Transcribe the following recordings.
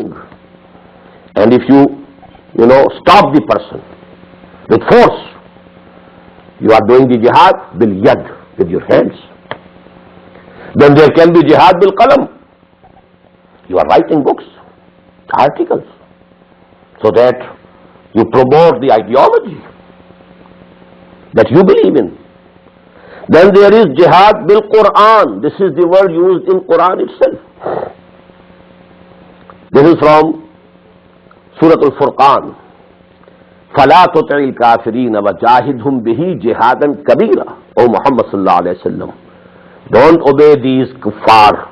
killing. And if you stop the person with force, you are doing the jihad bil yad, with your hands. Then there can be jihad bil qalam. You are writing books, articles, so that you promote the ideology that you believe in. Then there is jihad bil Quran. This is the word used in Quran itself. This is from Surah Al-Furqan. فَلَا تُطِعِ الْكَافِرِينَ وَجَاهِدْهُمْ بِهِ جِهَادًا كَبِيرًا. O Muhammad sallallahu alayhi wa sallam, don't obey these kuffar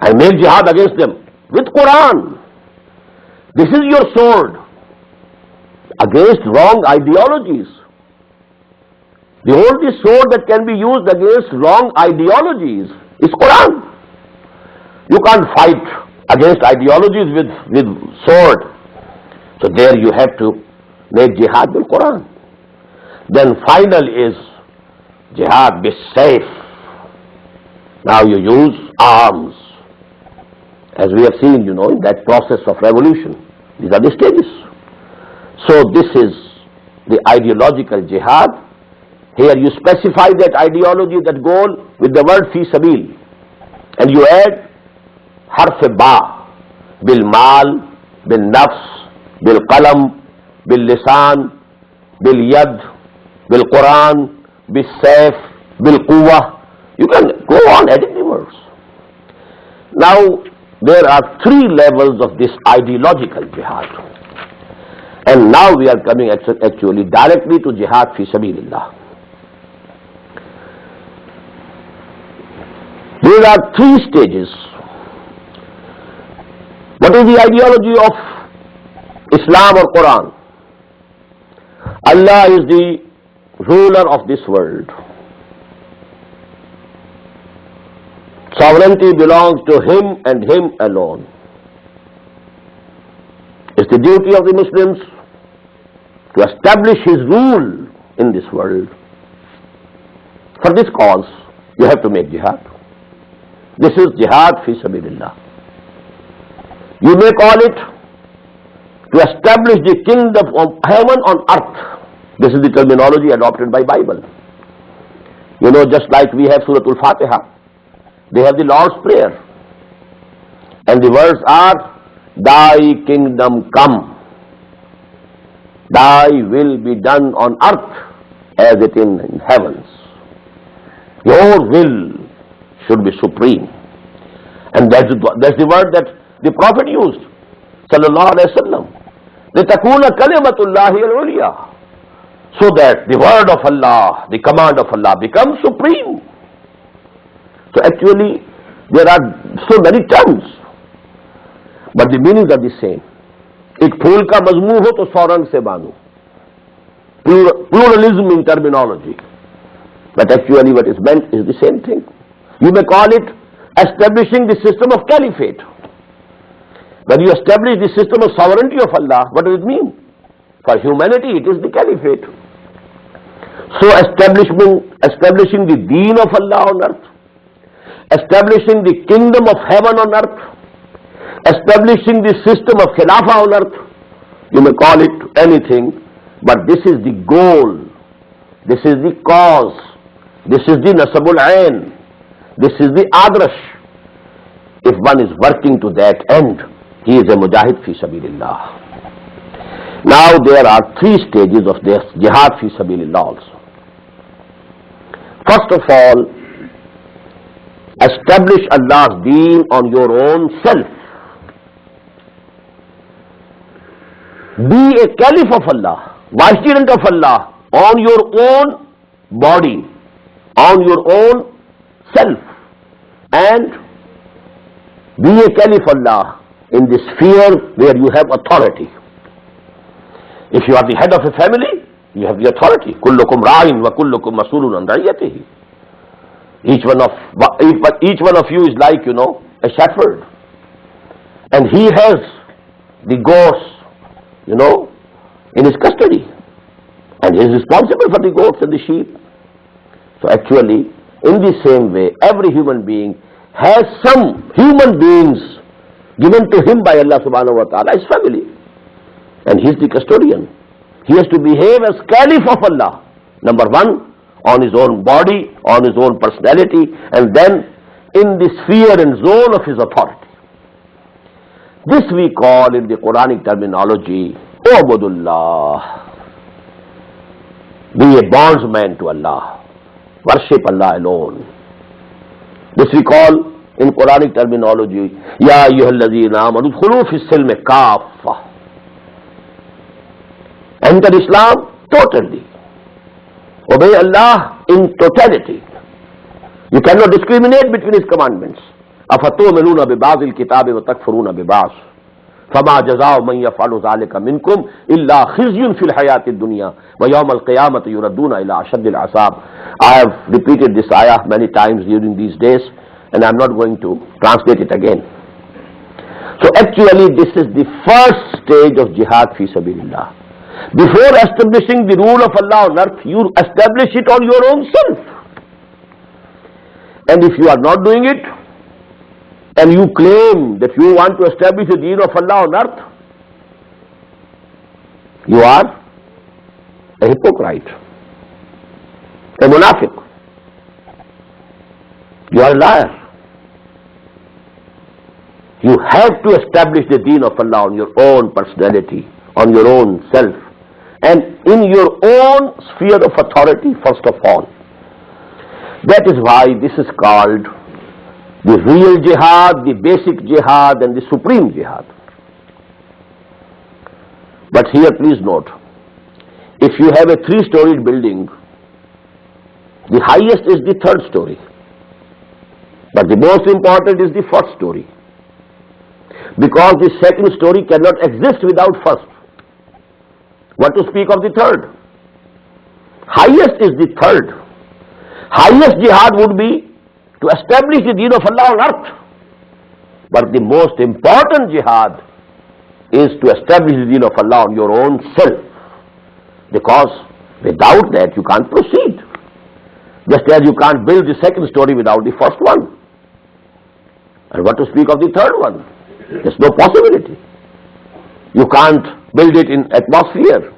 and make jihad against them with Quran. This is your sword against wrong ideologies. The only sword that can be used against wrong ideologies is Quran. You can't fight against ideologies with sword. So there you have to make jihad with Quran. Then final is jihad with sayf. Now you use arms, as we have seen, in that process of revolution. These are the stages. So this is the ideological jihad. Here you specify that ideology, that goal, with the word fi sabil, and you add harf ba, bil mal, bil nafs, bil qalam, bil lisan, bil yad, bil Quran, bil sayf, bil quwwah. You can go on adding the words. Now there are three levels of this ideological jihad, and now we are coming actually directly to jihad fi sabilillah. There are three stages. What is the ideology of Islam or Quran? Allah is the ruler of this world. Sovereignty belongs to Him and Him alone. It's the duty of the Muslims to establish His rule in this world. For this cause, you have to make jihad. This is jihad fi sabilillah. You may call it to establish the kingdom of heaven on earth. This is the terminology adopted by Bible. Just like we have Surah Al-Fatiha, they have the Lord's Prayer. And the words are, Thy kingdom come, Thy will be done on earth as it is in heavens. Your will should be supreme. And that's the word that the Prophet used, sallallahu alayhi wa sallam. لِتَكُونَ كَلِمَةُ اللَّهِ الْعُلْيَا, so that the word of Allah, the command of Allah becomes supreme. So actually, there are so many terms, but the meanings are the same. Ek phool ka mazmoon ho to 100 rang se bano. Pluralism in terminology. But actually what is meant is the same thing. You may call it establishing the system of caliphate. When you establish the system of sovereignty of Allah, what does it mean? For humanity, it is the caliphate. So establishing the deen of Allah on earth, establishing the kingdom of heaven on earth, establishing the system of khilafah on earth, you may call it anything, but this is the goal, this is the cause, this is the nasabul ain, this is the adrash. If one is working to that end, he is a mujahid fi sabilillah. Now there are three stages of this jihad fi sabilillah also. First of all, establish Allah's deen on your own self. Be a caliph of Allah, vicegerent of Allah, on your own body, on your own self, and be a caliph of Allah in the sphere where you have authority. If you are the head of a family, you have the authority. Kullukum ra'in wa kullukum mas'ulun an ra'iyatihi. Each one of you is like, a shepherd. And he has the goats, in his custody. And he is responsible for the goats and the sheep. So actually, in the same way, every human being has some human beings given to him by Allah subhanahu wa ta'ala, his family. And he is the custodian. He has to behave as caliph of Allah. Number one, on his own body, on his own personality, and then in the sphere and zone of his authority. This we call in the Quranic terminology, Ubudullah. Be a bondsman to Allah. Worship Allah alone. This we call in Quranic terminology, Ya ayyuhalladhina amanu udkhulu fis silmi kaffa. Enter Islam totally. Obey Allah in totality. You cannot discriminate between His commandments. أَفَتُؤْمِنُونَ بِبَعْضِ الْكِتَابِ وَتَكْفُرُونَ بِبَعْضٍ فَمَا جَزَاءُ مَنْ يَفْعَلُ ذَلِكَ مِنْكُمْ إِلَّا خِزْيٌ فِي الْحَيَاةِ الدُّنْيَا وَيَوْمَ الْقِيَامَةِ يُرَدُّونَ إِلَى أَشَدِّ الْعَذَابِ. I have repeated this ayah many times during these days, and I am not going to translate it again. So actually this is the first stage of jihad fi sabilillah. Before establishing the rule of Allah on earth, you establish it on your own self. And if you are not doing it, and you claim that you want to establish the deen of Allah on earth, you are a hypocrite, a munafiq. You are a liar. You have to establish the deen of Allah on your own personality, on your own self, and in your own sphere of authority first of all. That is why this is called the real jihad, the basic jihad, and the supreme jihad. But here please note, if you have a 3-storied building, the highest is the 3rd story, but the most important is the 1st story, because the 2nd story cannot exist without 1st. What to speak of the 3rd? Highest is the 3rd. Highest jihad would be to establish the deen of Allah on earth. But the most important jihad is to establish the deen of Allah on your own self. Because without that you can't proceed. Just as you can't build the 2nd story without the 1st one. And what to speak of the 3rd one? There's no possibility. You can't build it in atmosphere,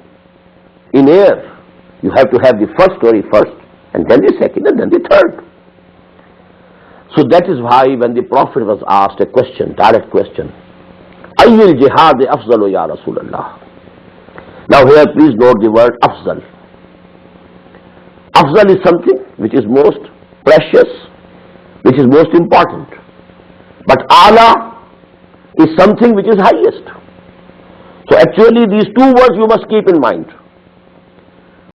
in air. You have to have the 1st story first, and then the 2nd, and then the 3rd. So that is why when the Prophet was asked a question, direct question, Ayyul jihad afzalu ya Rasulallah. Now here please note the word afzal. Afzal is something which is most precious, which is most important. But ala is something which is highest. So actually these two words you must keep in mind.